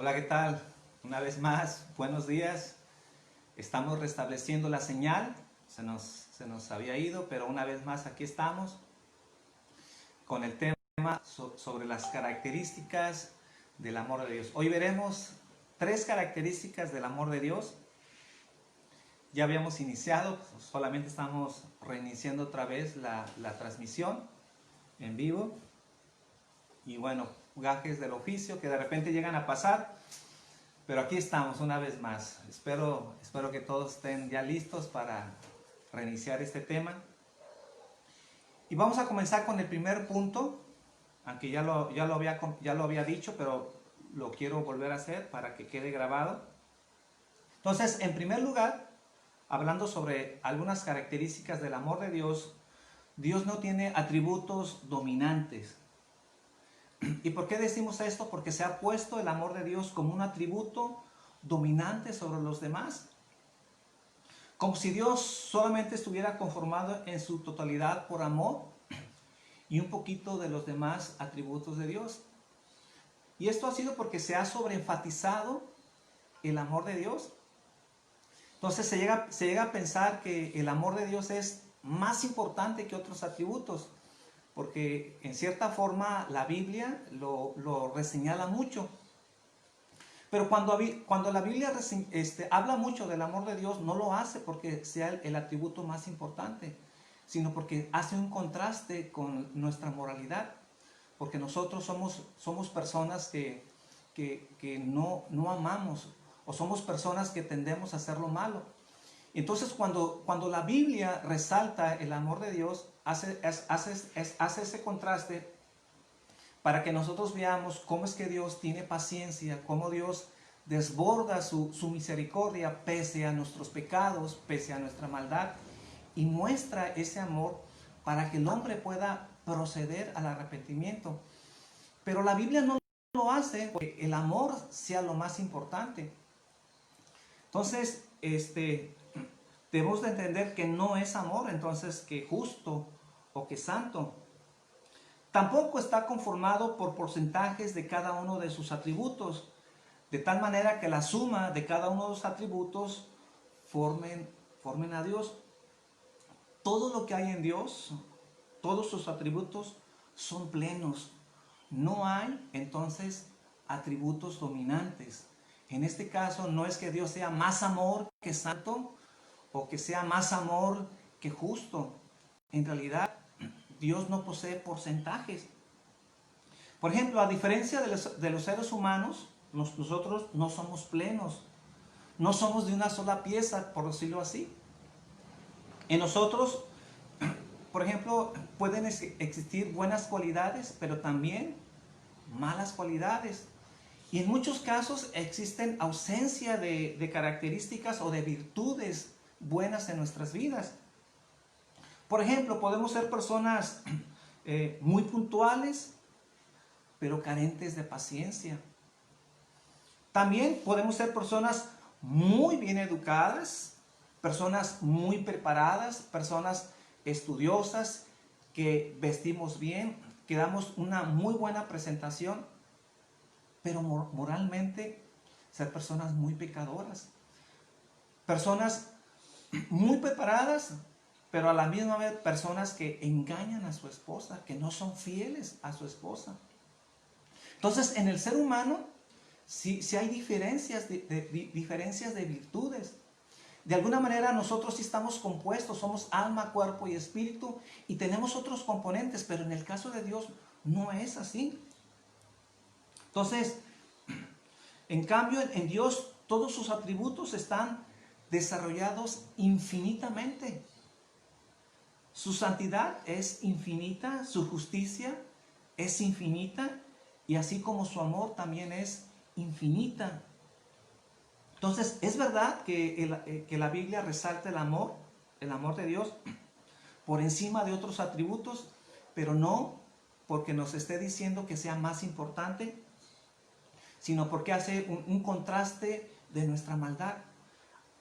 Hola, ¿qué tal? Una vez más, buenos días. Estamos restableciendo la señal. Se nos había ido, pero una vez más aquí estamos con el tema sobre las características del amor de Dios. Hoy veremos 3 características del amor de Dios. Ya habíamos iniciado, solamente estamos reiniciando otra vez la transmisión en vivo. Y bueno, gajes del oficio que de repente llegan a pasar. Pero aquí estamos una vez más. Espero que todos estén ya listos para reiniciar este tema. Y vamos a comenzar con el primer punto, aunque ya lo había dicho, pero lo quiero volver a hacer para que quede grabado. Entonces, en primer lugar, hablando sobre algunas características del amor de Dios, Dios no tiene atributos dominantes. ¿Y por qué decimos esto? Porque se ha puesto el amor de Dios como un atributo dominante sobre los demás. Como si Dios solamente estuviera conformado en su totalidad por amor y un poquito de los demás atributos de Dios. Y esto ha sido porque se ha sobreenfatizado el amor de Dios. Entonces se llega a pensar que el amor de Dios es más importante que otros atributos, porque en cierta forma la Biblia lo reseñala mucho. Pero cuando la Biblia habla mucho del amor de Dios, no lo hace porque sea el atributo más importante, sino porque hace un contraste con nuestra moralidad. Porque nosotros somos personas que no amamos, o somos personas que tendemos a hacer lo malo. Entonces cuando la Biblia resalta el amor de Dios, hace ese contraste para que nosotros veamos cómo es que Dios tiene paciencia, cómo Dios desborda su misericordia pese a nuestros pecados, pese a nuestra maldad, y muestra ese amor para que el hombre pueda proceder al arrepentimiento. Pero la Biblia no lo hace porque el amor sea lo más importante. Entonces, debemos de entender que no es amor, entonces, que justo o que santo. Tampoco está conformado por porcentajes de cada uno de sus atributos, de tal manera que la suma de cada uno de los atributos formen a Dios. Todo lo que hay en Dios, todos sus atributos son plenos. No hay entonces atributos dominantes. En este caso no es que Dios sea más amor que santo o que sea más amor que justo. En realidad Dios no posee porcentajes. Por ejemplo, a diferencia de los seres humanos, nosotros no somos plenos. No somos de una sola pieza, por decirlo así. En nosotros, por ejemplo, pueden existir buenas cualidades, pero también malas cualidades. Y en muchos casos existen ausencia de características o de virtudes buenas en nuestras vidas. Por ejemplo, podemos ser personas muy puntuales, pero carentes de paciencia. También podemos ser personas muy bien educadas, personas muy preparadas, personas estudiosas, que vestimos bien, que damos una muy buena presentación, pero moralmente ser personas muy pecadoras. Personas muy preparadas, pero a la misma vez personas que engañan a su esposa, que no son fieles a su esposa. Entonces, en el ser humano sí hay diferencias de virtudes. De alguna manera nosotros sí estamos compuestos, somos alma, cuerpo y espíritu, y tenemos otros componentes, pero en el caso de Dios no es así. Entonces, en cambio, en Dios todos sus atributos están desarrollados infinitamente. Su santidad es infinita, su justicia es infinita, y así como su amor también es infinita. Entonces, es verdad que la Biblia resalta el amor de Dios por encima de otros atributos, pero no porque nos esté diciendo que sea más importante, sino porque hace un contraste de nuestra maldad.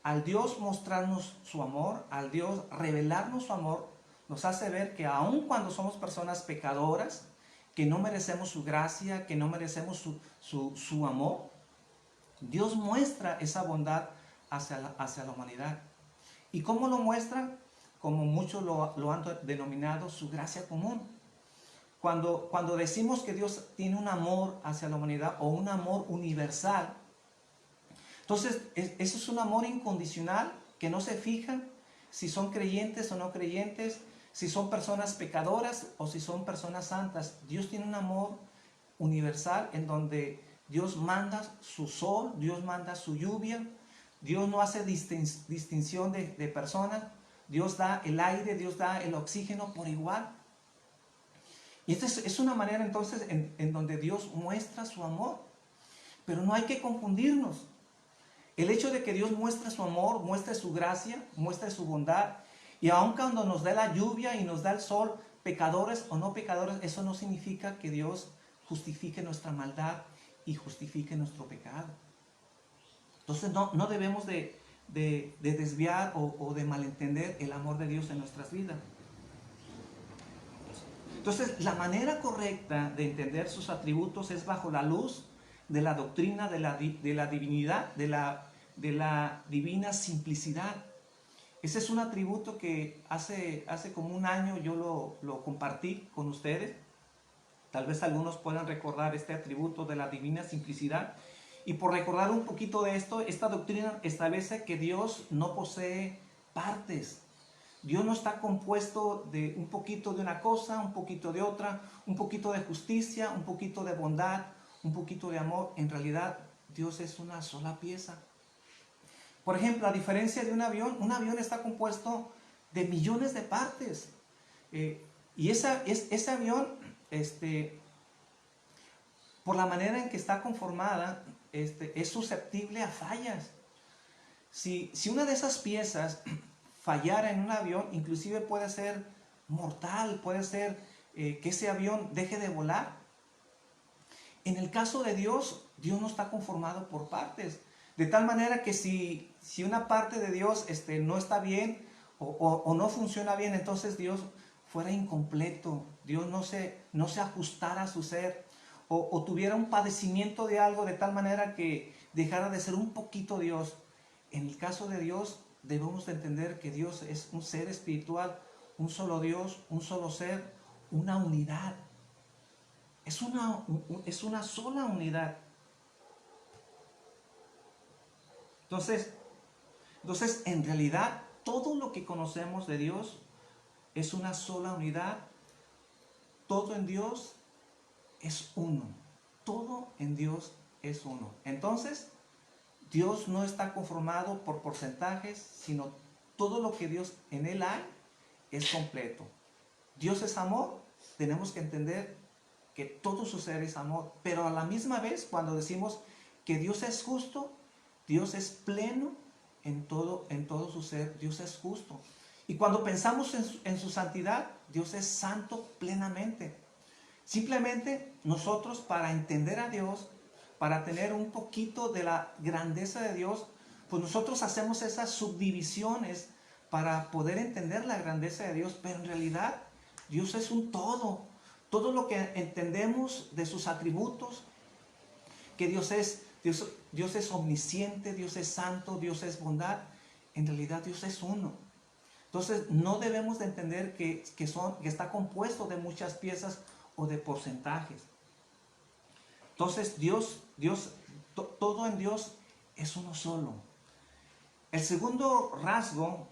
Al Dios mostrarnos su amor, al Dios revelarnos su amor, nos hace ver que aun cuando somos personas pecadoras, que no merecemos su gracia, que no merecemos su amor, Dios muestra esa bondad hacia la humanidad. ¿Y cómo lo muestra? Como muchos lo han denominado su gracia común. Cuando decimos que Dios tiene un amor hacia la humanidad o un amor universal, entonces eso es un amor incondicional que no se fija si son creyentes o no creyentes, si son personas pecadoras o si son personas santas. Dios tiene un amor universal en donde Dios manda su sol, Dios manda su lluvia, Dios no hace distinción de personas, Dios da el aire, Dios da el oxígeno por igual. Y esta es una manera entonces en donde Dios muestra su amor. Pero no hay que confundirnos. El hecho de que Dios muestre su amor, muestre su gracia, muestre su bondad, y aun cuando nos da la lluvia y nos da el sol, pecadores o no pecadores, eso no significa que Dios justifique nuestra maldad y justifique nuestro pecado. Entonces no debemos de desviar o de malentender el amor de Dios en nuestras vidas. Entonces, la manera correcta de entender sus atributos es bajo la luz de la doctrina de la divinidad, de la divina simplicidad. Ese es un atributo que hace como un año yo lo compartí con ustedes. Tal vez algunos puedan recordar este atributo de la divina simplicidad. Y por recordar un poquito de esto, esta doctrina establece que Dios no posee partes. Dios no está compuesto de un poquito de una cosa, un poquito de otra, un poquito de justicia, un poquito de bondad, un poquito de amor. En realidad, Dios es una sola pieza. Por ejemplo, a diferencia de un avión está compuesto de millones de partes. Y ese avión, por la manera en que está conformada, es susceptible a fallas. Si una de esas piezas fallara en un avión, inclusive puede ser mortal, puede ser que ese avión deje de volar. En el caso de Dios, Dios no está conformado por partes, de tal manera que si una parte de Dios no está bien o no funciona bien, entonces Dios fuera incompleto, Dios no se ajustara a su ser, o tuviera un padecimiento de algo de tal manera que dejara de ser un poquito Dios. En el caso de Dios, debemos de entender que Dios es un ser espiritual, un solo Dios, un solo ser, una unidad. Es una sola unidad. Entonces, en realidad, todo lo que conocemos de Dios es una sola unidad. Todo en Dios es uno. Todo en Dios es uno. Entonces, Dios no está conformado por porcentajes, sino todo lo que Dios en Él hay es completo. Dios es amor, tenemos que entender que todo su ser es amor, pero a la misma vez cuando decimos que Dios es justo, Dios es pleno en todo su ser, Dios es justo. Y cuando pensamos en su santidad, Dios es santo plenamente. Simplemente nosotros, para entender a Dios, para tener un poquito de la grandeza de Dios, pues nosotros hacemos esas subdivisiones para poder entender la grandeza de Dios, pero en realidad Dios es un todo. Todo lo que entendemos de sus atributos, que Dios es omnisciente, Dios es santo, Dios es bondad, en realidad Dios es uno. Entonces no debemos de entender que está compuesto de muchas piezas o de porcentajes. Entonces todo en Dios es uno solo. El segundo rasgo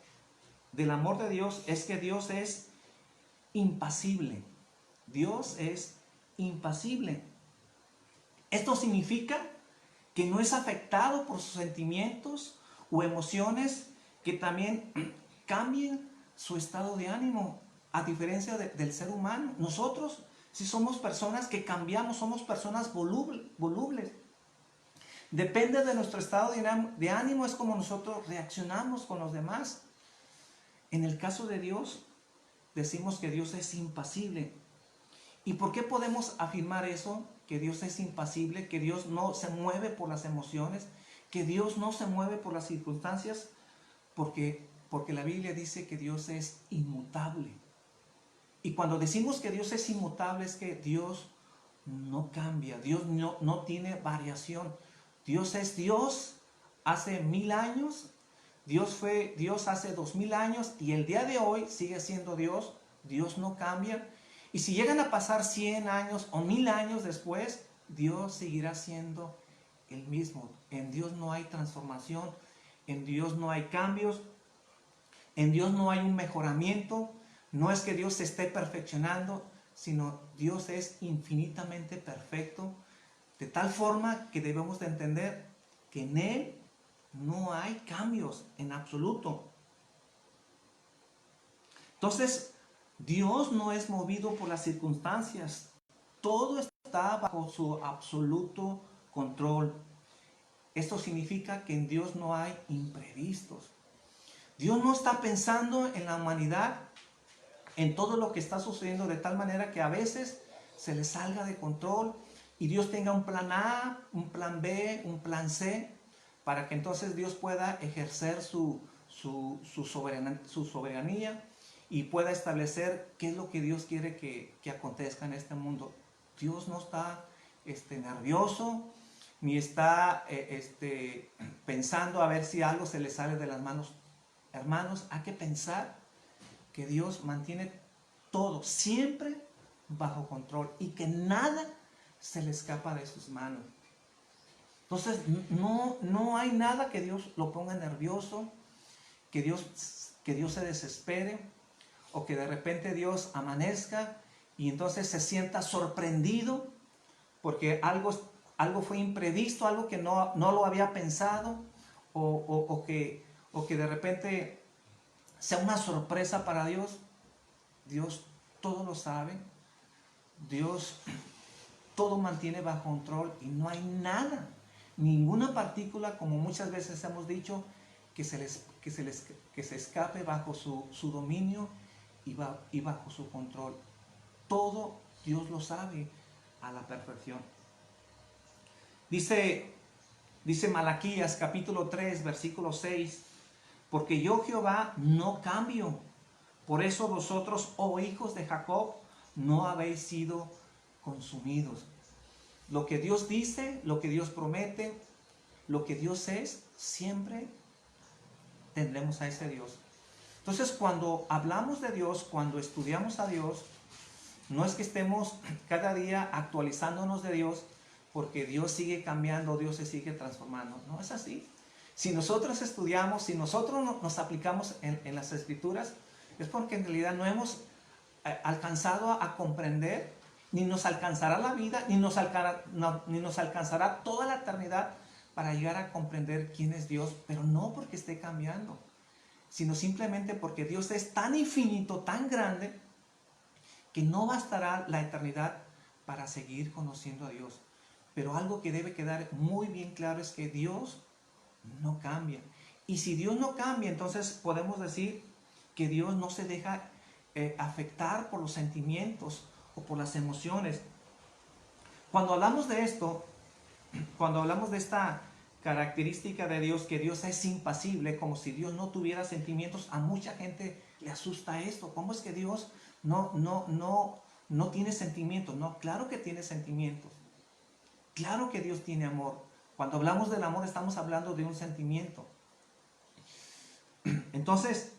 del amor de Dios es que Dios es impasible. Dios es impasible. Esto significa que no es afectado por sus sentimientos o emociones que también cambien su estado de ánimo, a diferencia del ser humano. Nosotros sí somos personas que cambiamos, somos personas volubles. Depende de nuestro estado de ánimo, es como nosotros reaccionamos con los demás. En el caso de Dios, decimos que Dios es impasible. ¿Y por qué podemos afirmar eso? Que Dios es impasible, que Dios no se mueve por las emociones, que Dios no se mueve por las circunstancias, porque la Biblia dice que Dios es inmutable. Y cuando decimos que Dios es inmutable es que Dios no cambia, Dios no tiene variación. Dios es Dios hace 1000 años, Dios fue Dios hace 2000 años y el día de hoy sigue siendo Dios. Dios no cambia. Y si llegan a pasar 100 años o 1000 años después, Dios seguirá siendo el mismo. En Dios no hay transformación, en Dios no hay cambios, en Dios no hay un mejoramiento. No es que Dios se esté perfeccionando, sino Dios es infinitamente perfecto, de tal forma que debemos de entender que en Él no hay cambios en absoluto. Entonces, Dios no es movido por las circunstancias. Todo está bajo su absoluto control. Esto significa que en Dios no hay imprevistos. Dios no está pensando en la humanidad, en todo lo que está sucediendo, de tal manera que a veces se le salga de control y Dios tenga un plan A, un plan B, un plan C, para que entonces Dios pueda ejercer su soberanía y pueda establecer qué es lo que Dios quiere que acontezca en este mundo. Dios no está nervioso, ni está pensando a ver si algo se le sale de las manos. Hermanos, hay que pensar que Dios mantiene todo siempre bajo control y que nada se le escapa de sus manos. Entonces, no hay nada que Dios lo ponga nervioso, que Dios se desespere, o que de repente Dios amanezca y entonces se sienta sorprendido porque algo fue imprevisto, algo que no lo había pensado, o que de repente sea una sorpresa para Dios. Dios todo lo sabe, Dios todo mantiene bajo control y no hay nada, ninguna partícula, como muchas veces hemos dicho, que se escape bajo su dominio y bajo su control. Todo Dios lo sabe a la perfección. Dice Malaquías capítulo 3, versículo 6, porque yo Jehová no cambio, por eso vosotros, oh hijos de Jacob, no habéis sido consumidos. Lo que Dios dice, lo que Dios promete, lo que Dios es, siempre tendremos a ese Dios. Entonces, cuando hablamos de Dios, cuando estudiamos a Dios, no es que estemos cada día actualizándonos de Dios, porque Dios sigue cambiando, Dios se sigue transformando. No es así. Si nosotros estudiamos, si nosotros nos aplicamos en las Escrituras, es porque en realidad no hemos alcanzado a comprender, ni nos alcanzará la vida, ni nos alcanzará toda la eternidad para llegar a comprender quién es Dios, pero no porque esté cambiando, sino simplemente porque Dios es tan infinito, tan grande, que no bastará la eternidad para seguir conociendo a Dios. Pero algo que debe quedar muy bien claro es que Dios no cambia. Y si Dios no cambia, entonces podemos decir que Dios no se deja afectar por los sentimientos o por las emociones. Cuando hablamos de esto, cuando hablamos de esta característica de Dios, que Dios es impasible, como si Dios no tuviera sentimientos, a mucha gente le asusta esto. ¿Cómo es que Dios no tiene sentimientos? No, claro que tiene sentimientos. Claro que Dios tiene amor. Cuando hablamos del amor estamos hablando de un sentimiento. Entonces,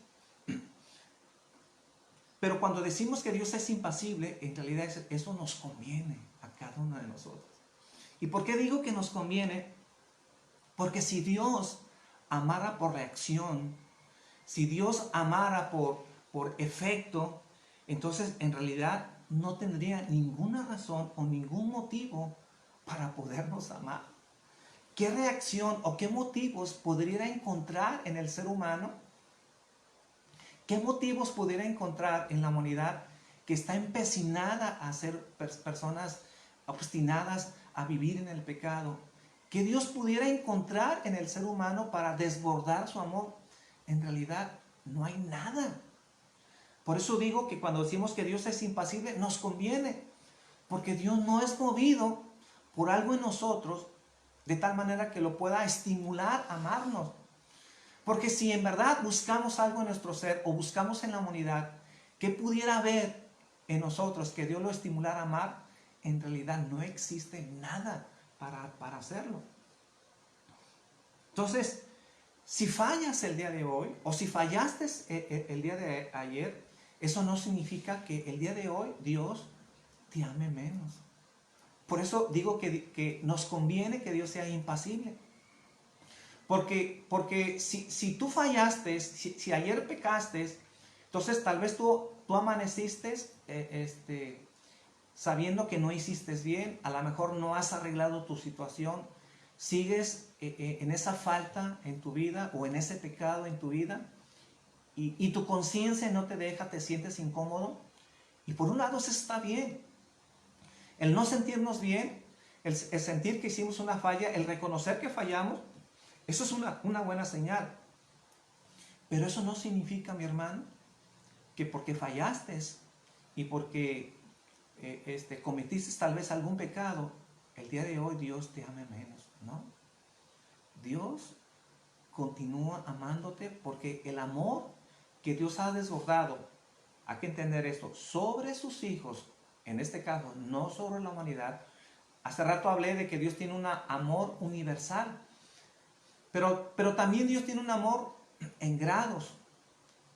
pero cuando decimos que Dios es impasible, en realidad eso nos conviene a cada uno de nosotros. ¿Y por qué digo que nos conviene? Porque si Dios amara por reacción, si Dios amara por efecto, entonces en realidad no tendría ninguna razón o ningún motivo para podernos amar. ¿Qué reacción o qué motivos podría encontrar en el ser humano? ¿Qué motivos pudiera encontrar en la humanidad que está empecinada a ser personas obstinadas a vivir en el pecado? ¿Qué Dios pudiera encontrar en el ser humano para desbordar su amor? En realidad no hay nada. Por eso digo que cuando decimos que Dios es impasible, nos conviene, porque Dios no es movido por algo en nosotros de tal manera que lo pueda estimular a amarnos. Porque si en verdad buscamos algo en nuestro ser o buscamos en la humanidad que pudiera haber en nosotros que Dios lo estimulara a amar, en realidad no existe nada para hacerlo. Entonces, si fallas el día de hoy, o si fallaste el día de ayer, eso no significa que el día de hoy Dios te ame menos. Por eso digo que nos conviene que Dios sea impasible. Porque si tú fallaste, si ayer pecaste, entonces tal vez tú amaneciste sabiendo que no hiciste bien, a lo mejor no has arreglado tu situación, sigues en esa falta en tu vida o en ese pecado en tu vida y tu conciencia no te deja, te sientes incómodo. Y por un lado eso está bien. El no sentirnos bien, el sentir que hicimos una falla, el reconocer que fallamos, eso es una buena señal. Pero eso no significa, mi hermano, que porque fallaste y porque cometiste tal vez algún pecado, el día de hoy Dios te ame menos, ¿no? Dios continúa amándote porque el amor que Dios ha desbordado, hay que entender esto, sobre sus hijos, en este caso, no sobre la humanidad. Hace rato hablé de que Dios tiene un amor universal, pero también Dios tiene un amor en grados.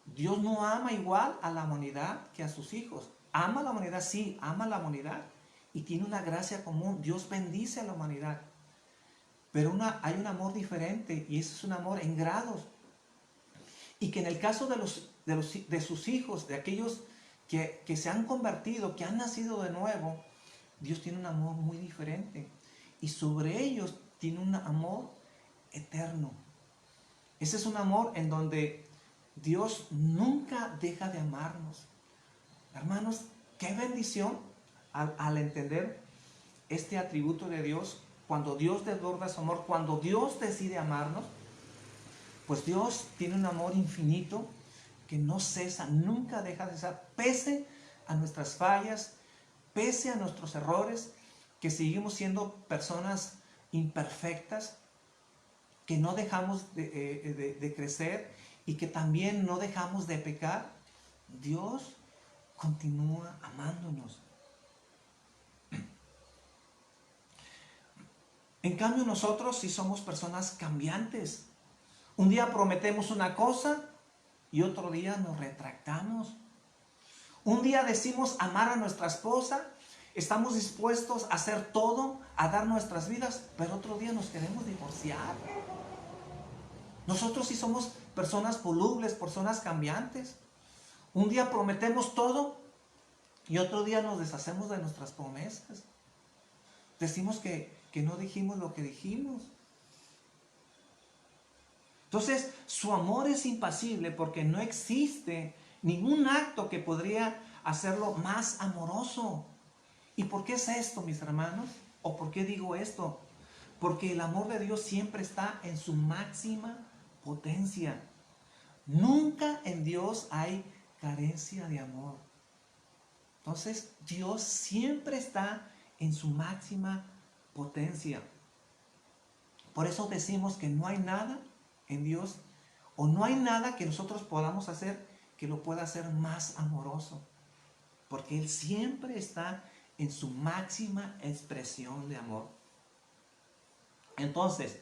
Dios no ama igual a la humanidad que a sus hijos. Ama a la humanidad, sí, ama a la humanidad y tiene una gracia común. Dios bendice a la humanidad. Pero hay un amor diferente y ese es un amor en grados. Y que en el caso de sus hijos, de aquellos que se han convertido, que han nacido de nuevo, Dios tiene un amor muy diferente. Y sobre ellos tiene un amor eterno. Ese es un amor en donde Dios nunca deja de amarnos. Hermanos, qué bendición al entender este atributo de Dios. Cuando Dios desborda su amor, cuando Dios decide amarnos, pues Dios tiene un amor infinito que no cesa, nunca deja de cesar, pese a nuestras fallas, pese a nuestros errores, que seguimos siendo personas imperfectas, que no dejamos de crecer y que también no dejamos de pecar. Dios continúa amándonos. En cambio nosotros sí somos personas cambiantes. Un día prometemos una cosa y otro día nos retractamos. Un día decimos amar a nuestra esposa, estamos dispuestos a hacer todo, a dar nuestras vidas, pero otro día nos queremos divorciar. Nosotros sí somos personas volubles, personas cambiantes. Un día prometemos todo y otro día nos deshacemos de nuestras promesas. Decimos que no dijimos lo que dijimos. Entonces, su amor es impasible porque no existe ningún acto que podría hacerlo más amoroso. ¿Y por qué es esto, mis hermanos? ¿O por qué digo esto? Porque el amor de Dios siempre está en su máxima potencia. Nunca en Dios hay carencia de amor. Entonces, Dios siempre está en su máxima potencia. Por eso decimos que no hay nada en Dios o no hay nada que nosotros podamos hacer que lo pueda hacer más amoroso. Porque Él siempre está en su máxima expresión de amor. Entonces,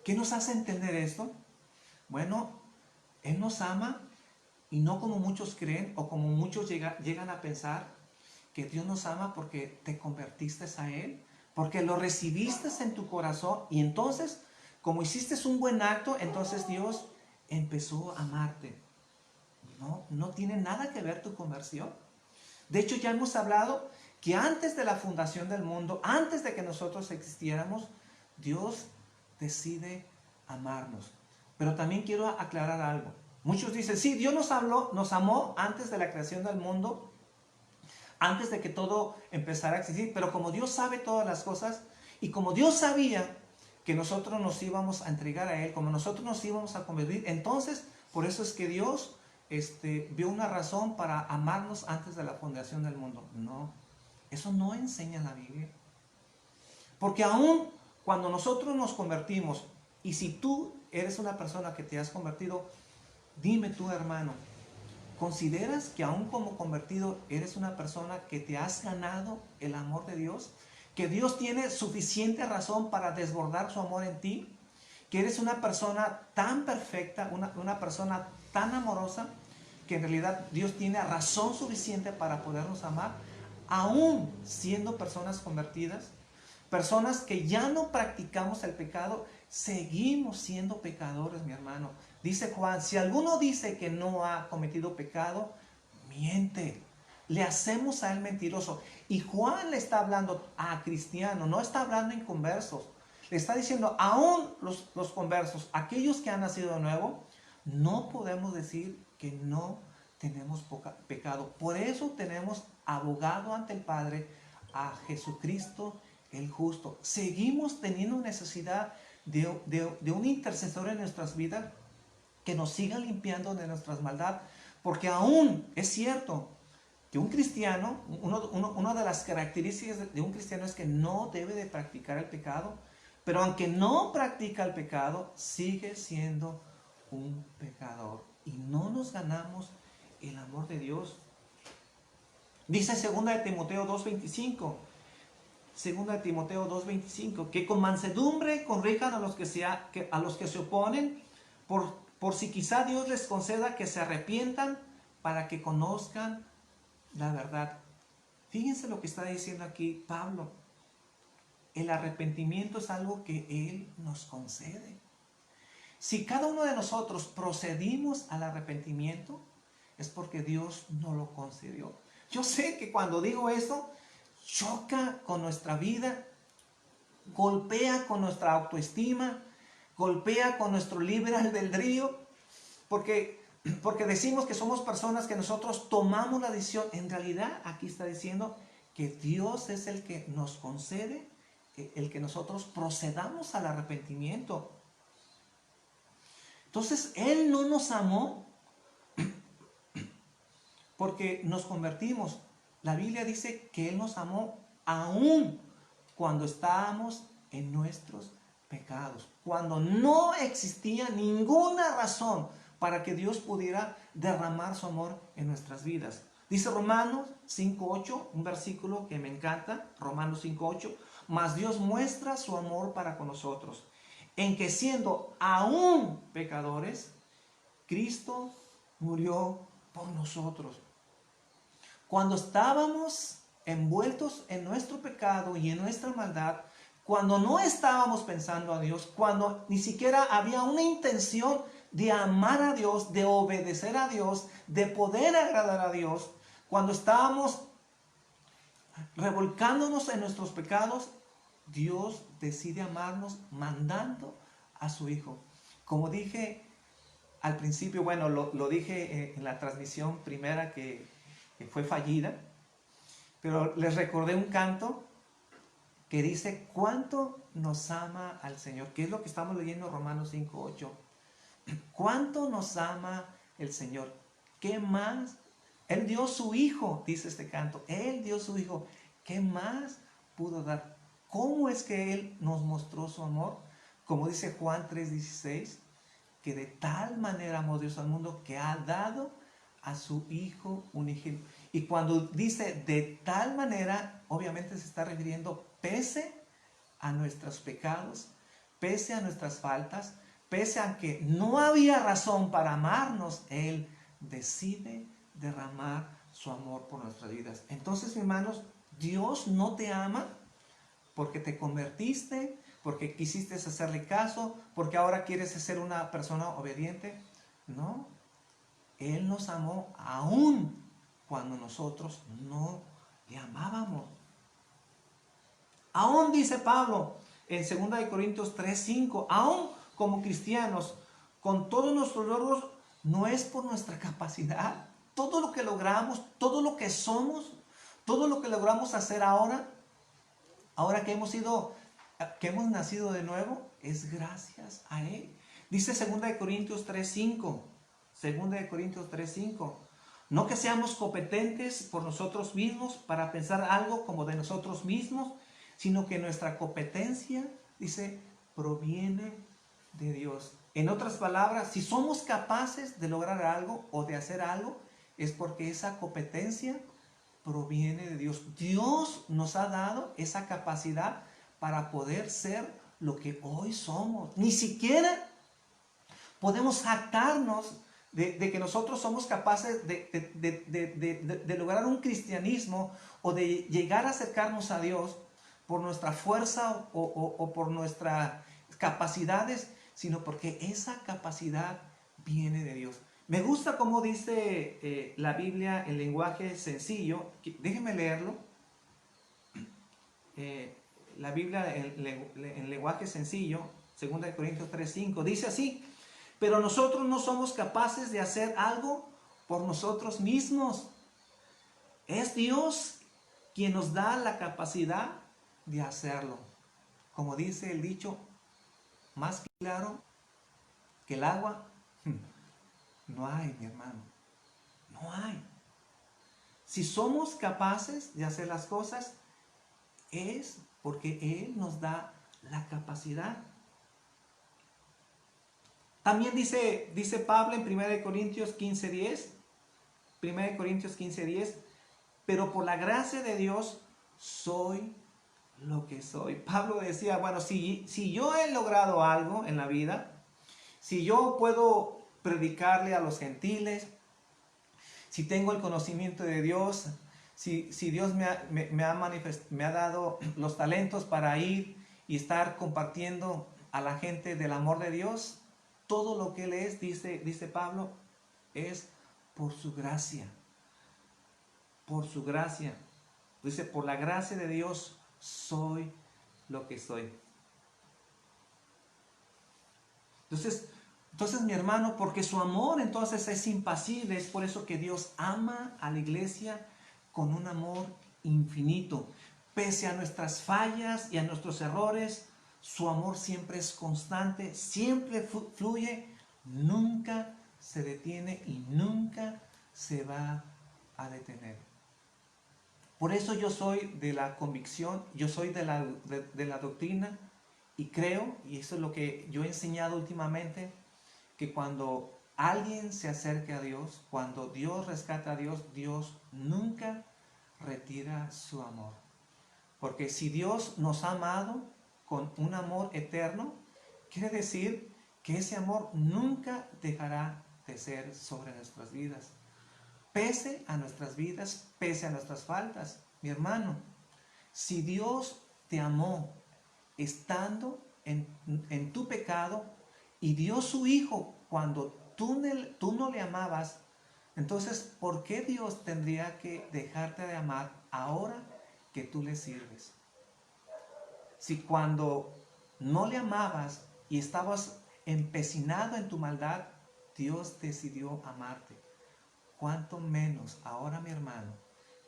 ¿qué nos hace entender esto? Bueno, Él nos ama y no como muchos creen o como muchos llegan a pensar que Dios nos ama porque te convertiste a Él, porque lo recibiste en tu corazón y entonces, como hiciste un buen acto, entonces Dios empezó a amarte. No tiene nada que ver tu conversión. De hecho, ya hemos hablado que antes de la fundación del mundo, antes de que nosotros existiéramos, Dios decide amarnos. Pero también quiero aclarar algo. Muchos dicen, sí, Dios nos amó antes de la creación del mundo, antes de que todo empezara a existir, pero como Dios sabe todas las cosas y como Dios sabía que nosotros nos íbamos a entregar a Él, como nosotros nos íbamos a convertir, entonces por eso es que Dios vio una razón para amarnos antes de la fundación del mundo. No, eso no enseña la Biblia. Porque aún cuando nosotros nos convertimos, y si tú eres una persona que te has convertido, dime tú, hermano, ¿consideras que aún como convertido eres una persona que te has ganado el amor de Dios? ¿Que Dios tiene suficiente razón para desbordar su amor en ti? que eres una persona tan perfecta, una persona tan amorosa, que en realidad Dios tiene razón suficiente para podernos amar, aún siendo personas convertidas, personas que ya no practicamos el pecado, seguimos siendo pecadores, mi hermano. Dice Juan, si alguno dice que no ha cometido pecado, miente. Le hacemos a él mentiroso. Y Juan le está hablando a cristianos, no está hablando a inconversos. Le está diciendo, aún los conversos, aquellos que han nacido de nuevo, no podemos decir que no tenemos pecado. Por eso tenemos abogado ante el Padre a Jesucristo el justo. Seguimos teniendo necesidad de un intercesor en nuestras vidas que nos siga limpiando de nuestras maldades. Porque aún es cierto que un cristiano, una de las características de un cristiano es que no debe de practicar el pecado. Pero aunque no practica el pecado, sigue siendo un pecador. Y no nos ganamos el amor de Dios. Dice 2 Timoteo 2:25. 2 Timoteo 2:25, que con mansedumbre corrijan a los que se oponen, por si quizá Dios les conceda que se arrepientan para que conozcan la verdad. Fíjense lo que está diciendo aquí Pablo. El arrepentimiento es algo que Él nos concede. Si cada uno de nosotros procedimos al arrepentimiento, es porque Dios nos lo concedió. Yo sé que cuando digo esto, choca con nuestra vida, golpea con nuestra autoestima, golpea con nuestro libre albedrío, porque decimos que somos personas que nosotros tomamos la decisión. En realidad aquí está diciendo que Dios es el que nos concede el que nosotros procedamos al arrepentimiento. Entonces Él no nos amó porque nos convertimos. La Biblia dice que Él nos amó aún cuando estábamos en nuestros pecados, cuando no existía ninguna razón para que Dios pudiera derramar su amor en nuestras vidas. Dice Romanos 5:8, un versículo que me encanta, Romanos 5:8, mas Dios muestra su amor para con nosotros, en que siendo aún pecadores, Cristo murió por nosotros. Cuando estábamos envueltos en nuestro pecado y en nuestra maldad, cuando no estábamos pensando a Dios, cuando ni siquiera había una intención de amar a Dios, de obedecer a Dios, de poder agradar a Dios, cuando estábamos revolcándonos en nuestros pecados, Dios decide amarnos mandando a su Hijo. Como dije al principio, bueno, lo dije en la transmisión primera que fue fallida, pero les recordé un canto que dice, ¿cuánto nos ama al Señor? Que es lo que estamos leyendo en Romanos 5:8. ¿Cuánto nos ama el Señor? ¿Qué más? Él dio su Hijo, dice este canto. Él dio su Hijo. ¿Qué más pudo dar? ¿Cómo es que Él nos mostró su amor? Como dice Juan 3:16, que de tal manera amó Dios al mundo que ha dado a su Hijo unigénito. Y cuando dice de tal manera, obviamente se está refiriendo pese a nuestros pecados, pese a nuestras faltas, pese a que no había razón para amarnos, Él decide derramar su amor por nuestras vidas. Entonces, mis hermanos, Dios no te ama porque te convertiste, porque quisiste hacerle caso, porque ahora quieres ser una persona obediente. No, Él nos amó aún cuando nosotros no le amábamos. Aún dice Pablo en 2 Corintios 3:5, aún como cristianos, con todos nuestros logros, no es por nuestra capacidad. Todo lo que logramos, todo lo que somos, todo lo que logramos hacer ahora que hemos nacido de nuevo, es gracias a Él. Dice 2 Corintios 3:5, 2 Corintios 3:5, no que seamos competentes por nosotros mismos para pensar algo como de nosotros mismos, sino que nuestra competencia, dice, proviene de Dios. En otras palabras, si somos capaces de lograr algo o de hacer algo, es porque esa competencia proviene de Dios. Dios nos ha dado esa capacidad para poder ser lo que hoy somos. Ni siquiera podemos jactarnos de que nosotros somos capaces de lograr un cristianismo o de llegar a acercarnos a Dios por nuestra fuerza o por nuestras capacidades, sino porque esa capacidad viene de Dios. Me gusta cómo dice la Biblia en lenguaje sencillo. Déjenme leerlo. La Biblia en lenguaje sencillo, 2 Corintios 3:5, dice así: pero nosotros no somos capaces de hacer algo por nosotros mismos. Es Dios quien nos da la capacidad de hacerlo. Como dice el dicho, más claro que el agua, no hay, mi hermano, no hay. Si somos capaces de hacer las cosas, es porque Él nos da la capacidad. También dice Pablo en 1 Corintios 15:10, 1 Corintios 15:10, pero por la gracia de Dios soy lo que soy. Pablo decía, bueno, si yo he logrado algo en la vida, si yo puedo predicarle a los gentiles, si tengo el conocimiento de Dios, si Dios me ha dado los talentos para ir y estar compartiendo a la gente del amor de Dios, todo lo que Él es, dice Pablo, es por su gracia. Por su gracia. Dice, por la gracia de Dios soy lo que soy. Entonces, mi hermano, porque su amor entonces es impasible, es por eso que Dios ama a la iglesia con un amor infinito. Pese a nuestras fallas y a nuestros errores, su amor siempre es constante, siempre fluye, nunca se detiene y nunca se va a detener. Por eso yo soy de la convicción, yo soy de la doctrina y creo, y eso es lo que yo he enseñado últimamente, que cuando alguien se acerca a Dios, cuando Dios rescata a Dios, Dios nunca retira su amor. Porque si Dios nos ha amado con un amor eterno, quiere decir que ese amor nunca dejará de ser sobre nuestras vidas. Pese a nuestras vidas, pese a nuestras faltas. Mi hermano, si Dios te amó estando en tu pecado y dio su Hijo cuando tú no le amabas, entonces, ¿por qué Dios tendría que dejarte de amar ahora que tú le sirves? Si cuando no le amabas y estabas empecinado en tu maldad, Dios decidió amarte. ¿Cuánto menos ahora, mi hermano,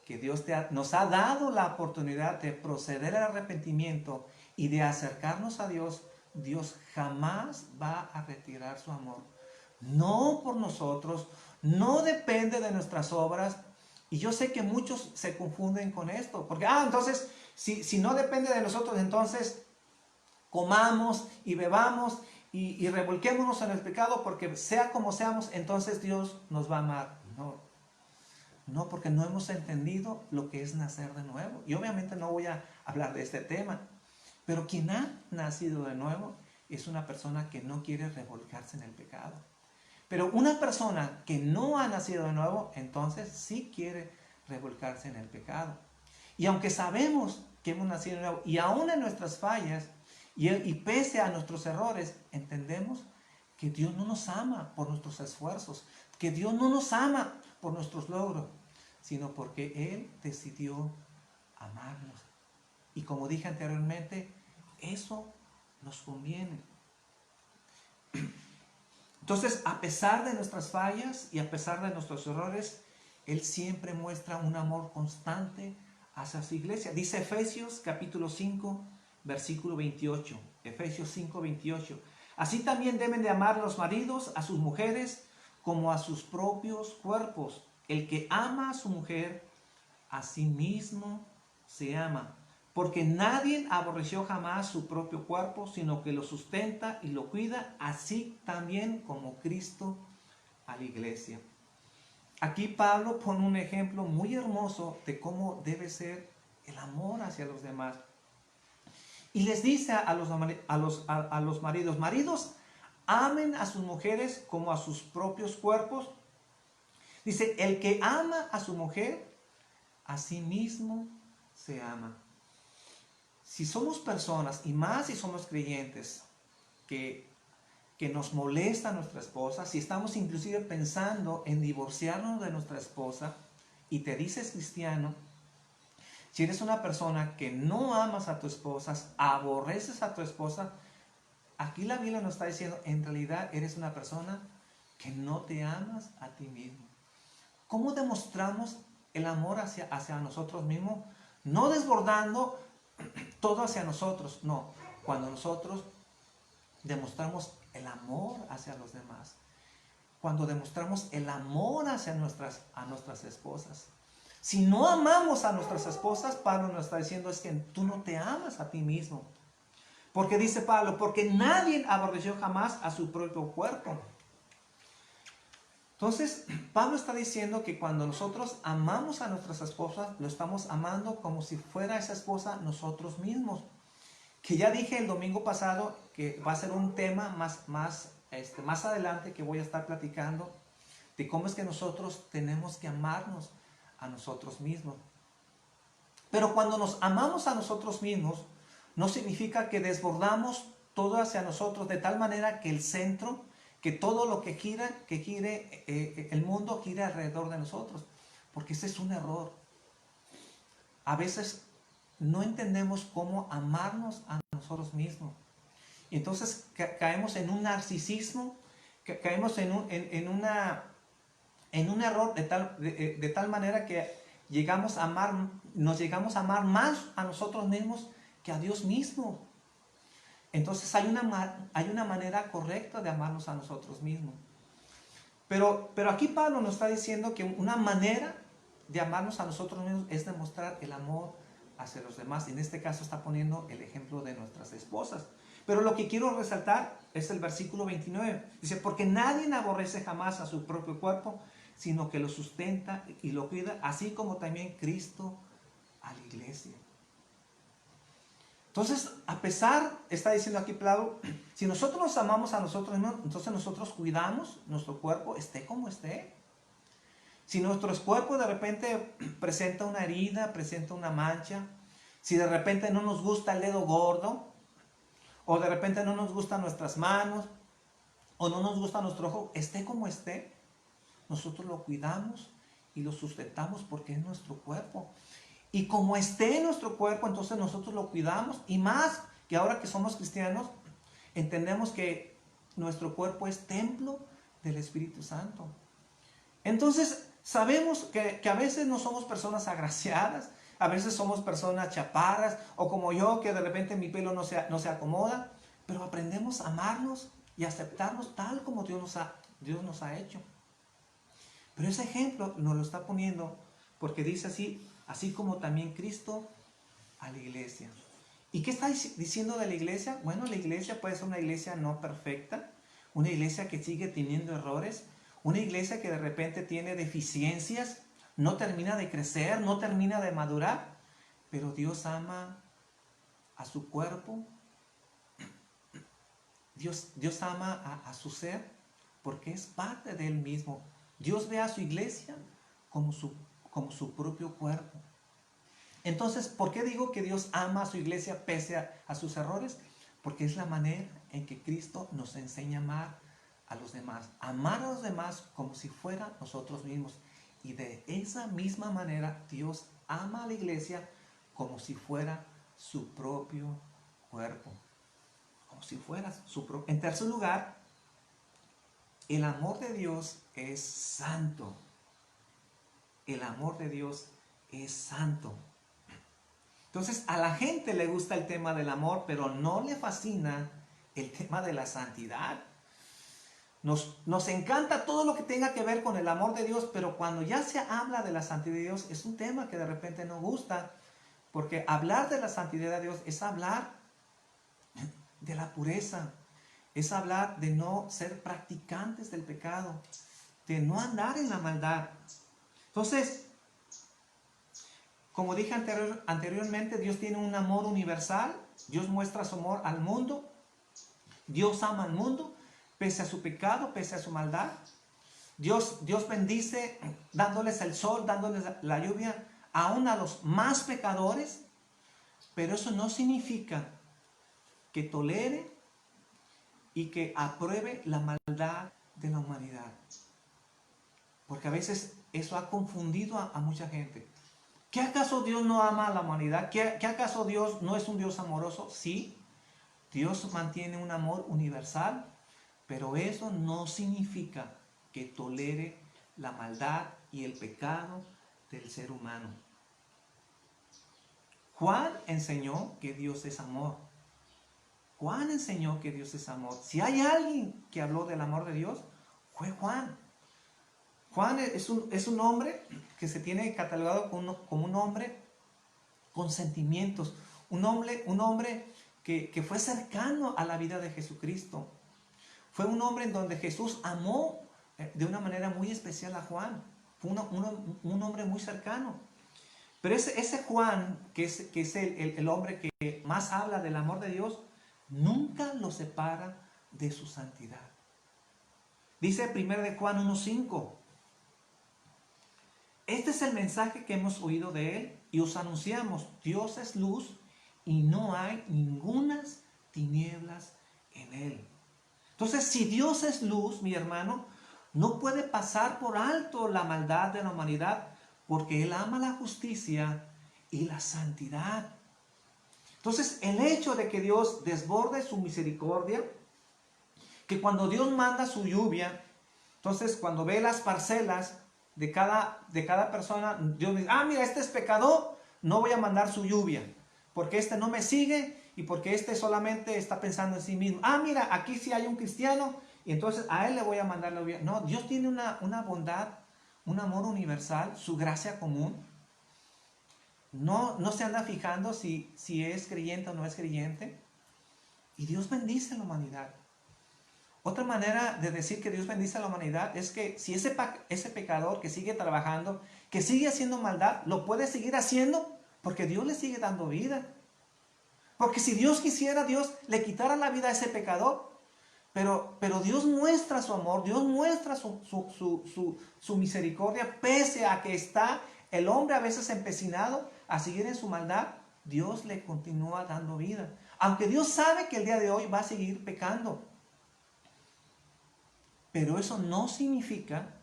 que Dios nos ha dado la oportunidad de proceder al arrepentimiento y de acercarnos a Dios? Dios jamás va a retirar su amor. No por nosotros, no depende de nuestras obras. Y yo sé que muchos se confunden con esto, porque, entonces, si no depende de nosotros, entonces comamos y bebamos y revolquémonos en el pecado, porque sea como seamos, entonces Dios nos va a amar. No, porque no hemos entendido lo que es nacer de nuevo. Y obviamente no voy a hablar de este tema, pero quien ha nacido de nuevo es una persona que no quiere revolcarse en el pecado. Pero una persona que no ha nacido de nuevo, entonces sí quiere revolcarse en el pecado. Y aunque sabemos que hemos nacido de nuevo, y aún en nuestras fallas, y pese a nuestros errores, entendemos que Dios no nos ama por nuestros esfuerzos, que Dios no nos ama por nuestros logros, sino porque Él decidió amarnos. Y como dije anteriormente, eso nos conviene. Entonces, a pesar de nuestras fallas y a pesar de nuestros errores, Él siempre muestra un amor constante hacia su iglesia. Dice Efesios capítulo 5, versículo 28. Efesios 5, 28. Así también deben de amar los maridos a sus mujeres como a sus propios cuerpos. El que ama a su mujer, a sí mismo se ama. Porque nadie aborreció jamás su propio cuerpo, sino que lo sustenta y lo cuida, así también como Cristo a la iglesia. Aquí Pablo pone un ejemplo muy hermoso de cómo debe ser el amor hacia los demás. Y les dice a los maridos, maridos, amen a sus mujeres como a sus propios cuerpos. Dice, el que ama a su mujer, a sí mismo se ama. Si somos personas, y más si somos creyentes, que nos molesta a nuestra esposa, si estamos inclusive pensando en divorciarnos de nuestra esposa, y te dices cristiano, si eres una persona que no amas a tu esposa, aborreces a tu esposa, aquí la Biblia nos está diciendo, en realidad eres una persona que no te amas a ti mismo. ¿Cómo demostramos el amor hacia nosotros mismos? No desbordando todo hacia nosotros, no. Cuando nosotros demostramos el amor hacia los demás. Cuando demostramos el amor hacia nuestras esposas. Si no amamos a nuestras esposas, Pablo nos está diciendo es que tú no te amas a ti mismo. Porque dice Pablo, porque nadie aborreció jamás a su propio cuerpo. Entonces, Pablo está diciendo que cuando nosotros amamos a nuestras esposas, lo estamos amando como si fuera esa esposa nosotros mismos. Que ya dije el domingo pasado que va a ser un tema más adelante que voy a estar platicando de cómo es que nosotros tenemos que amarnos a nosotros mismos. Pero cuando nos amamos a nosotros mismos, no significa que desbordamos todo hacia nosotros de tal manera que el centro, que todo lo que gire el mundo gire alrededor de nosotros, porque ese es un error. A veces no entendemos cómo amarnos a nosotros mismos. Y entonces caemos en un narcisismo, caemos en un error de tal manera que nos llegamos a amar más a nosotros mismos que a Dios mismo. Entonces hay una manera correcta de amarnos a nosotros mismos. Pero aquí Pablo nos está diciendo que una manera de amarnos a nosotros mismos es demostrar el amor hacia los demás. En este caso está poniendo el ejemplo de nuestras esposas. Pero lo que quiero resaltar es el versículo 29. Dice, porque nadie aborrece jamás a su propio cuerpo, sino que lo sustenta y lo cuida, así como también Cristo a la iglesia. Entonces, a pesar, está diciendo aquí Pablo, si nosotros nos amamos a nosotros mismos, entonces nosotros cuidamos nuestro cuerpo, esté como esté. Si nuestro cuerpo de repente presenta una herida, presenta una mancha, si de repente no nos gusta el dedo gordo, o de repente no nos gustan nuestras manos, o no nos gusta nuestro ojo, esté como esté, nosotros lo cuidamos y lo sustentamos porque es nuestro cuerpo. Y como esté en nuestro cuerpo, entonces nosotros lo cuidamos. Y más que ahora que somos cristianos, entendemos que nuestro cuerpo es templo del Espíritu Santo. Entonces, sabemos que a veces no somos personas agraciadas, a veces somos personas chaparras, o como yo, que de repente mi pelo no se acomoda, pero aprendemos a amarnos y aceptarnos tal como Dios nos ha hecho. Pero ese ejemplo nos lo está poniendo porque dice así como también Cristo a la iglesia. ¿Y qué está diciendo de la iglesia? Bueno, la iglesia puede ser una iglesia no perfecta, una iglesia que sigue teniendo errores, una iglesia que de repente tiene deficiencias, no termina de crecer, no termina de madurar, pero Dios ama a su cuerpo, Dios ama a su ser, porque es parte de Él mismo. Dios ve a su iglesia como su propio cuerpo. Entonces, ¿por qué digo que Dios ama a su iglesia pese a sus errores? Porque es la manera en que Cristo nos enseña a amar a los demás. Amar a los demás como si fuera nosotros mismos. Y de esa misma manera Dios ama a la iglesia como si fuera su propio cuerpo. Como si fuera su propio. En tercer lugar, el amor de Dios es santo. El amor de Dios es santo. Entonces, a la gente le gusta el tema del amor, pero no le fascina el tema de la santidad. Nos encanta todo lo que tenga que ver con el amor de Dios, pero cuando ya se habla de la santidad de Dios, es un tema que de repente no gusta, porque hablar de la santidad de Dios es hablar de la pureza, es hablar de no ser practicantes del pecado, de no andar en la maldad. Entonces, como dije anteriormente, Dios tiene un amor universal Dios muestra su amor al mundo. Dios ama al mundo, pese a su pecado, pese a su maldad. Dios bendice dándoles el sol, dándoles la lluvia, aún a los más pecadores. Pero eso no significa que tolere y que apruebe la maldad de la humanidad. Porque a veces eso ha confundido a mucha gente. ¿Qué acaso Dios no ama a la humanidad? ¿Qué acaso Dios no es un Dios amoroso? Sí, Dios mantiene un amor universal, pero eso no significa que tolere la maldad y el pecado del ser humano. Juan enseñó que Dios es amor. Juan enseñó que Dios es amor. Si hay alguien que habló del amor de Dios, fue Juan. Juan es un hombre que se tiene catalogado como un hombre con sentimientos, un hombre que fue cercano a la vida de Jesucristo. Fue un hombre en donde Jesús amó de una manera muy especial a Juan. Fue un hombre muy cercano. Pero ese Juan, que es el hombre que más habla del amor de Dios, nunca lo separa de su santidad. Dice 1 de Juan 1:5. Este es el mensaje que hemos oído de él y os anunciamos: Dios es luz y no hay ningunas tinieblas en él. Entonces, si Dios es luz, mi hermano, no puede pasar por alto la maldad de la humanidad, porque Él ama la justicia y la santidad. Entonces, el hecho de que Dios desborde su misericordia, que cuando Dios manda su lluvia, entonces cuando ve las parcelas de cada persona, Dios dice: mira, este es pecador, no voy a mandar su lluvia, porque este no me sigue y porque este solamente está pensando en sí mismo. Mira, aquí sí hay un cristiano y entonces a él le voy a mandar la lluvia. No, Dios tiene una bondad, un amor universal, su gracia común. No se anda fijando si es creyente o no es creyente. Y Dios bendice a la humanidad. Otra manera de decir que Dios bendice a la humanidad es que si ese pecador que sigue trabajando, que sigue haciendo maldad, lo puede seguir haciendo porque Dios le sigue dando vida. Porque si Dios quisiera, Dios le quitara la vida a ese pecador. Pero Dios muestra su amor, Dios muestra su misericordia, pese a que está el hombre a veces empecinado a seguir en su maldad. Dios le continúa dando vida. Aunque Dios sabe que el día de hoy va a seguir pecando. Pero eso no significa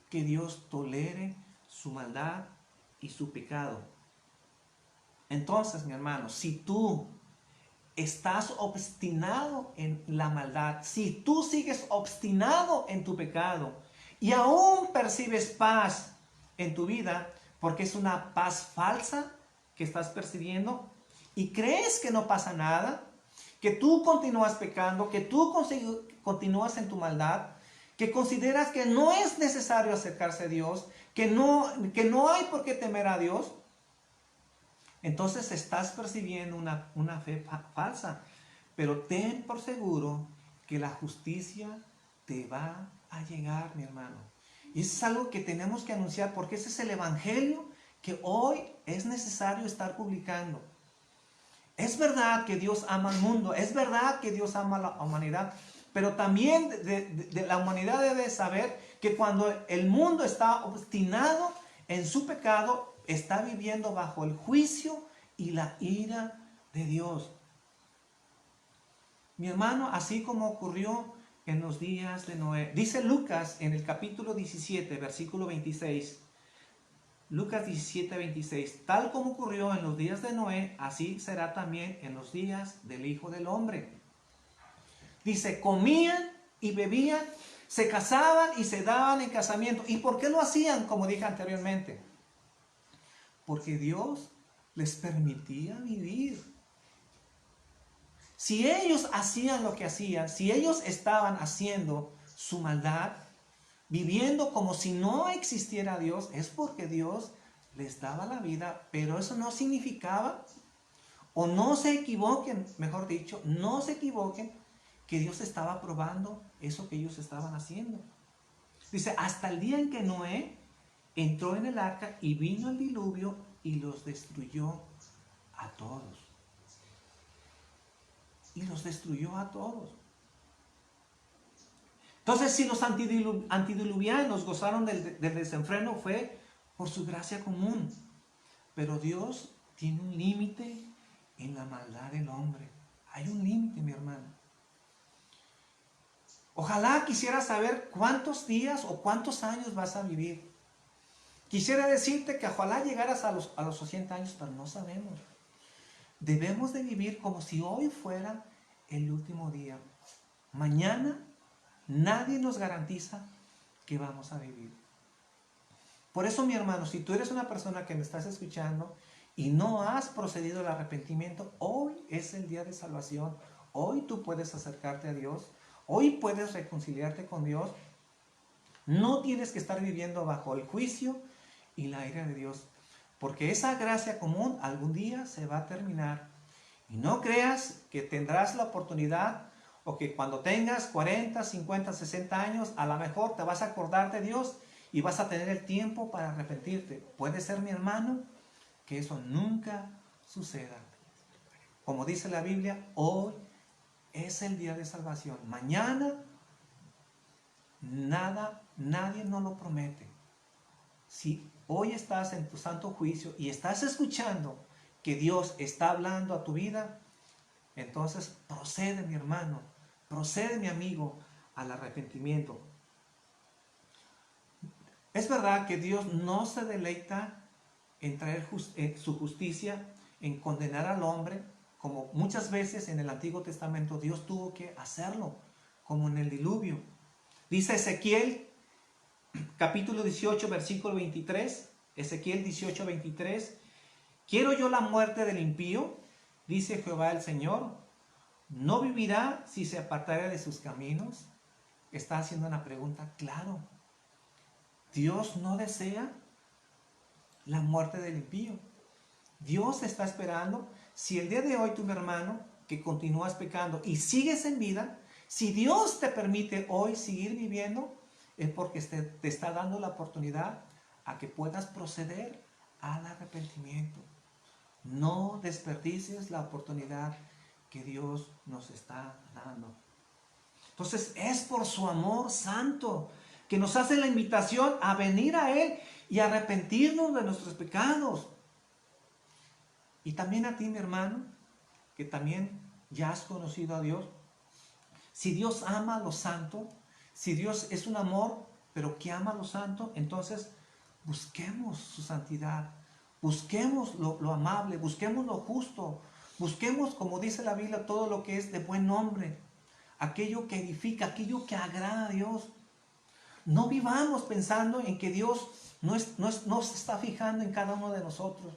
que Dios tolere su maldad y su pecado. Entonces, mi hermano, si tú estás obstinado en la maldad, si tú sigues obstinado en tu pecado y aún percibes paz en tu vida, porque es una paz falsa que estás percibiendo y crees que no pasa nada, que tú continúas pecando, que tú continúas en tu maldad, que consideras que no es necesario acercarse a Dios, que no hay por qué temer a Dios, entonces estás percibiendo una fe falsa. Pero ten por seguro que la justicia te va a llegar, mi hermano. Y eso es algo que tenemos que anunciar, porque ese es el evangelio que hoy es necesario estar publicando. Es verdad que Dios ama al mundo, es verdad que Dios ama a la humanidad, pero también de la humanidad debe saber que cuando el mundo está obstinado en su pecado, está viviendo bajo el juicio y la ira de Dios. Mi hermano, así como ocurrió en los días de Noé. Dice Lucas en el capítulo 17, versículo 26. Lucas 17, 26. Tal como ocurrió en los días de Noé, así será también en los días del Hijo del Hombre. Dice: comían y bebían, se casaban y se daban en casamiento. ¿Y por qué lo hacían? Como dije anteriormente, porque Dios les permitía vivir. Si ellos hacían lo que hacían, si ellos estaban haciendo su maldad, viviendo como si no existiera Dios, es porque Dios les daba la vida. Pero eso no significaba, o no se equivoquen, mejor dicho, no se equivoquen, que Dios estaba probando eso que ellos estaban haciendo. Dice: hasta el día en que Noé entró en el arca y vino el diluvio y los destruyó a todos. y los destruyó a todos. Entonces, si los antediluvianos gozaron del desenfreno, fue por su gracia común. Pero Dios tiene un límite en la maldad del hombre. Hay un límite, mi hermano. Ojalá quisiera saber cuántos días o cuántos años vas a vivir. Quisiera decirte que ojalá llegaras a los 80 años, pero no sabemos. Debemos de vivir como si hoy fuera el último día. Mañana nadie nos garantiza que vamos a vivir. Por eso, mi hermano, si tú eres una persona que me estás escuchando y no has procedido al arrepentimiento, hoy es el día de salvación. Hoy tú puedes acercarte a Dios. Hoy puedes reconciliarte con Dios. No tienes que estar viviendo bajo el juicio y la ira de Dios, porque esa gracia común algún día se va a terminar. Y no creas que tendrás la oportunidad o que cuando tengas 40, 50, 60 años, a lo mejor te vas a acordar de Dios y vas a tener el tiempo para arrepentirte. Puede ser, mi hermano, que eso nunca suceda. Como dice la Biblia, hoy es el día de salvación. Mañana, nadie nos lo promete. Si hoy estás en tu santo juicio y estás escuchando que Dios está hablando a tu vida, entonces procede, mi hermano, procede, mi amigo, al arrepentimiento. Es verdad que Dios no se deleita en traer su justicia, en condenar al hombre, como muchas veces en el Antiguo Testamento Dios tuvo que hacerlo, como en el diluvio. Dice Ezequiel, capítulo 18, versículo 23, Ezequiel 18, 23, ¿quiero yo la muerte del impío? Dice Jehová el Señor, ¿no vivirá si se apartare de sus caminos? Está haciendo una pregunta, claro. Dios no desea la muerte del impío. Dios está esperando, si el día de hoy, tu hermano, que continúas pecando y sigues en vida, si Dios te permite hoy seguir viviendo, es porque te está dando la oportunidad a que puedas proceder al arrepentimiento. No desperdicies la oportunidad que Dios nos está dando. Entonces es por su amor santo que nos hace la invitación a venir a Él y arrepentirnos de nuestros pecados. Y también a ti, mi hermano, que también ya has conocido a Dios. Si Dios ama a los santos, si Dios es un amor, pero que ama a los santos, entonces busquemos su santidad, busquemos lo amable, busquemos lo justo, busquemos, como dice la Biblia, todo lo que es de buen nombre, aquello que edifica, aquello que agrada a Dios. No vivamos pensando en que Dios no se está fijando en cada uno de nosotros.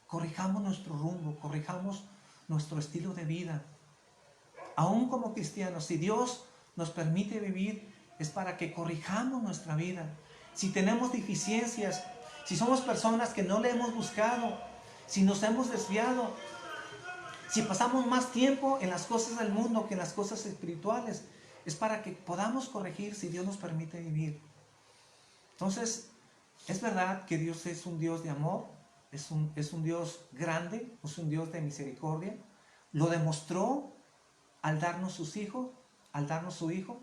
Corrijamos nuestro rumbo, corrijamos nuestro estilo de vida. Aún como cristianos, si Dios nos permite vivir, es para que corrijamos nuestra vida. Si tenemos deficiencias, si somos personas que no le hemos buscado, si nos hemos desviado, si pasamos más tiempo en las cosas del mundo que en las cosas espirituales, es para que podamos corregir si Dios nos permite vivir. Entonces, es verdad que Dios es un Dios de amor, es un Dios grande, es un Dios de misericordia. Lo demostró al darnos sus hijos, al darnos su Hijo.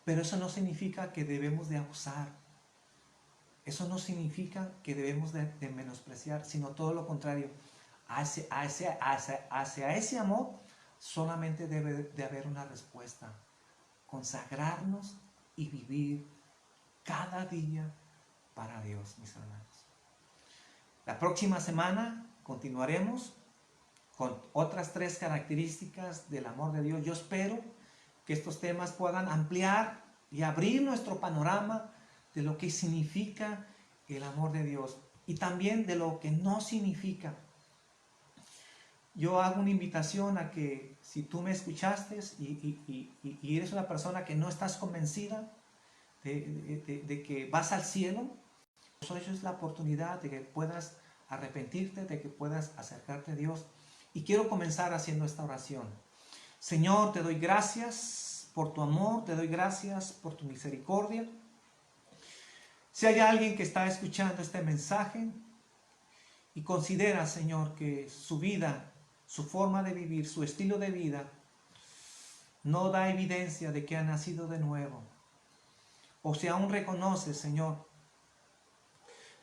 Pero eso no significa que debemos de abusar. Eso no significa que debemos de menospreciar, sino todo lo contrario. Hacia ese amor solamente debe de haber una respuesta. Consagrarnos y vivir cada día para Dios, mis hermanos. La próxima semana continuaremos con otras 3 características del amor de Dios. Yo espero que estos temas puedan ampliar y abrir nuestro panorama de lo que significa el amor de Dios y también de lo que no significa. Yo hago una invitación a que si tú me escuchaste y eres una persona que no estás convencida de que vas al cielo, pues hoy es la oportunidad de que puedas arrepentirte, de que puedas acercarte a Dios. Y quiero comenzar haciendo esta oración. Señor, te doy gracias por tu amor, te doy gracias por tu misericordia. Si hay alguien que está escuchando este mensaje y considera, Señor, que su vida su forma de vivir, su estilo de vida, no da evidencia de que ha nacido de nuevo. O si aún reconoce, Señor,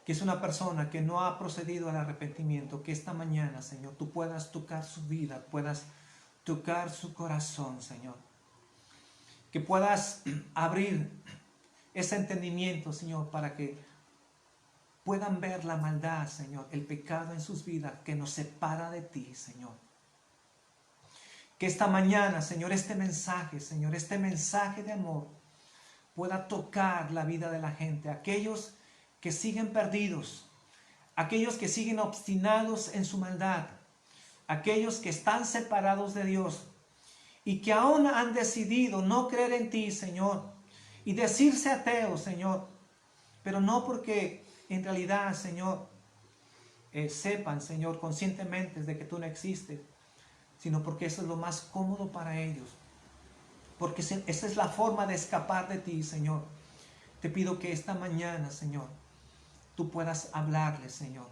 que es una persona que no ha procedido al arrepentimiento, que esta mañana, Señor, tú puedas tocar su vida, puedas tocar su corazón, Señor. Que puedas abrir ese entendimiento, Señor, para que puedan ver la maldad, Señor, el pecado en sus vidas que nos separa de ti, Señor. Que esta mañana, Señor, este mensaje de amor pueda tocar la vida de la gente, aquellos que siguen perdidos, aquellos que siguen obstinados en su maldad, aquellos que están separados de Dios y que aún han decidido no creer en ti, Señor, y decirse ateos, Señor, pero no porque en realidad, Señor, sepan, Señor, conscientemente de que tú no existes, sino porque eso es lo más cómodo para ellos, porque esa es la forma de escapar de ti, Señor. Te pido que esta mañana, Señor, tú puedas hablarles, Señor.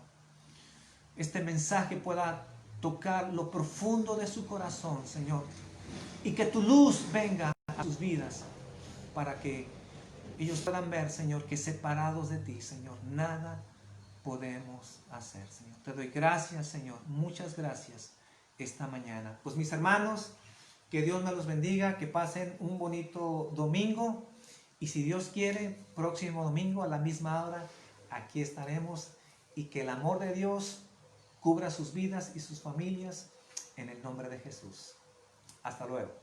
Este mensaje pueda tocar lo profundo de su corazón, Señor, y que tu luz venga a sus vidas para que ellos puedan ver, Señor, que separados de ti, Señor, nada podemos hacer, Señor. Te doy gracias, Señor, muchas gracias esta mañana. Pues mis hermanos, que Dios me los bendiga, que pasen un bonito domingo y si Dios quiere, próximo domingo a la misma hora, aquí estaremos y que el amor de Dios cubra sus vidas y sus familias en el nombre de Jesús. Hasta luego.